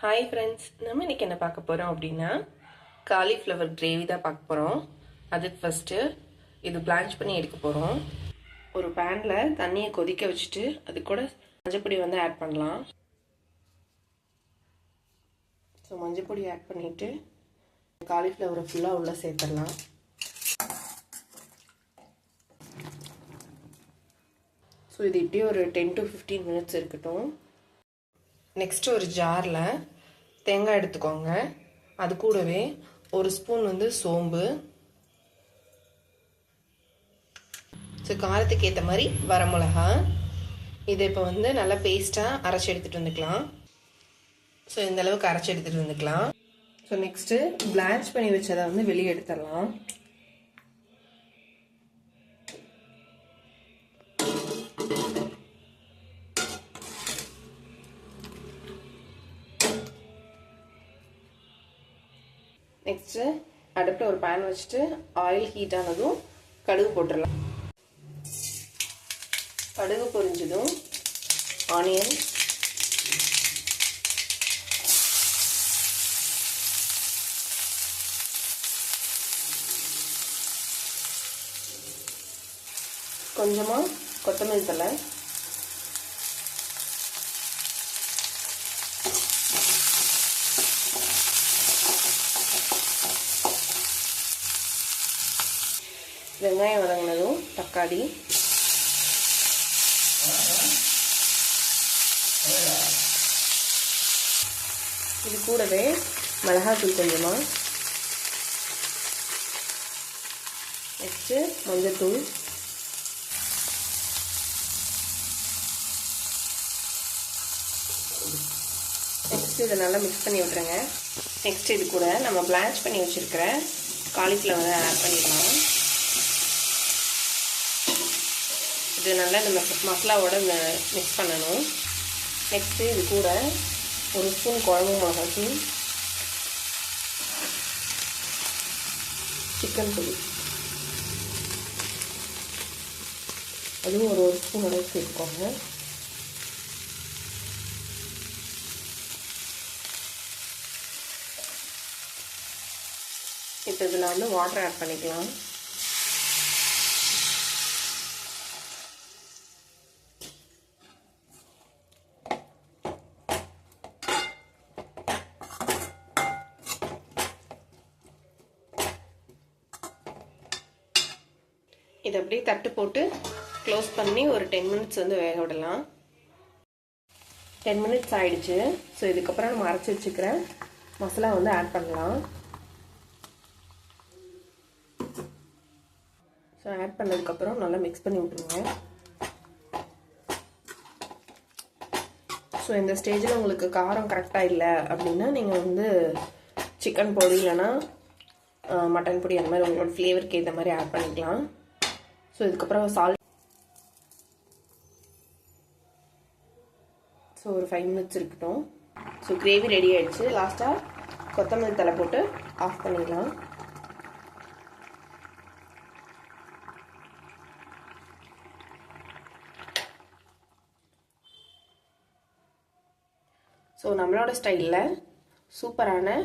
Hi friends, நம்ம இன்றைக்கி என்ன பார்க்க போகிறோம் அப்படின்னா காலிஃப்ளவர் கிரேவி தான் பார்க்க போகிறோம். அதுக்கு ஃபஸ்ட்டு இது பிளான்ச் பண்ணி எடுக்க போகிறோம். ஒரு பேனில் தண்ணியை கொதிக்க வச்சுட்டு அது கூட மஞ்சப்பொடி வந்து ஆட் பண்ணலாம். ஸோ மஞ்சப்பொடி ஆட் பண்ணிவிட்டு காலிஃப்ளவரை ஃபுல்லாக உள்ளே சேர்த்துடலாம். ஸோ இது இப்படியே ஒரு 10 to 15 மினிட்ஸ் இருக்கட்டும். நெக்ஸ்ட்டு ஒரு ஜாரில் தேங்காய் எடுத்துக்கோங்க. அது கூடவே ஒரு ஸ்பூன் வந்து சோம்பு, ஸோ காரத்துக்கு ஏற்ற மாதிரி வரமிளகா, இதை இப்போ வந்து நல்லா பேஸ்ட்டாக அரைச்சி எடுத்துகிட்டு வந்துக்கலாம். ஸோ இந்த அளவுக்கு அரைச்சி எடுத்துகிட்டு வந்துக்கலாம். ஸோ நெக்ஸ்ட்டு பிளான்ச் பண்ணி வச்சதை வந்து வெளியே எடுத்துடலாம். நெக்ஸ்ட்டு அடுப்பில் ஒரு பேன் வச்சுட்டு ஆயில் ஹீட் ஆனதும் கடுகு போட்டுடலாம். கடுகு பொரிஞ்சதும் ஆனியன், கொஞ்சமாக கொத்தமல்லி தழை, வெங்காயம் வதங்கினதும் தக்காளி, இது கூடவே மிளகாத்தூள் கொஞ்சமாக, நெக்ஸ்ட்டு மஞ்சத்தூள், நெக்ஸ்ட்டு இதை நல்லா மிக்ஸ் பண்ணி விட்டுருங்க. நெக்ஸ்ட் இது கூட நம்ம பிளான்ச் பண்ணி வச்சுருக்கிற காலிஃப்ளவரை ஆட் பண்ணிடலாம். இது நல்லா இந்த மசாலாவோட மிக்ஸ் பண்ணணும். நெக்ஸ்ட்டு இது கூட ஒரு ஸ்பூன் குழம்பு மிளகாத்தூள், சிக்கன் பொடி, அதுவும் ஒரு ஸ்பூனோட சேர்த்துக்கோங்க. இப்போ இதில் வந்து வாட்டர் ஆட் பண்ணிக்கலாம். இதை அப்படியே தட்டு போட்டு க்ளோஸ் பண்ணி ஒரு 10 மினிட்ஸ் வந்து வேக விடலாம். 10 மினிட்ஸ் ஆயிடுச்சு. ஸோ இதுக்கப்புறம் நம்ம அரைச்சி வச்சுக்கிற மசாலா வந்து ஆட் பண்ணலாம். ஸோ ஆட் பண்ணதுக்கப்புறம் நல்லா மிக்ஸ் பண்ணி விட்டுருங்க. ஸோ இந்த ஸ்டேஜில் உங்களுக்கு காரம் கரெக்டாக இல்லை அப்படின்னா நீங்கள் வந்து சிக்கன் பொடி இல்லைன்னா மட்டன் பொடி அந்த மாதிரி உங்களோட ஃப்ளேவருக்கு ஏற்ற மாதிரி ஆட் பண்ணிக்கலாம். ஸோ இதுக்கப்புறம் சால்ட், ஸோ ஒரு 5 மினிட்ஸ் இருக்கட்டும். ஸோ கிரேவி ரெடி ஆகிடுச்சு. லாஸ்ட்டாக கொத்தமல்லி தழை போட்டு ஆஃப் பண்ணிடலாம். ஸோ நம்மளோட ஸ்டைலில் சூப்பரான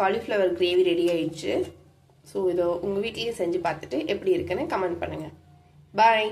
காலிஃப்ளவர் கிரேவி ரெடி ஆயிடுச்சு. ஸோ இதை உங்கள் வீட்லேயே செஞ்சு பார்த்துட்டு எப்படி இருக்குன்னு கமெண்ட் பண்ணுங்கள். பாய்.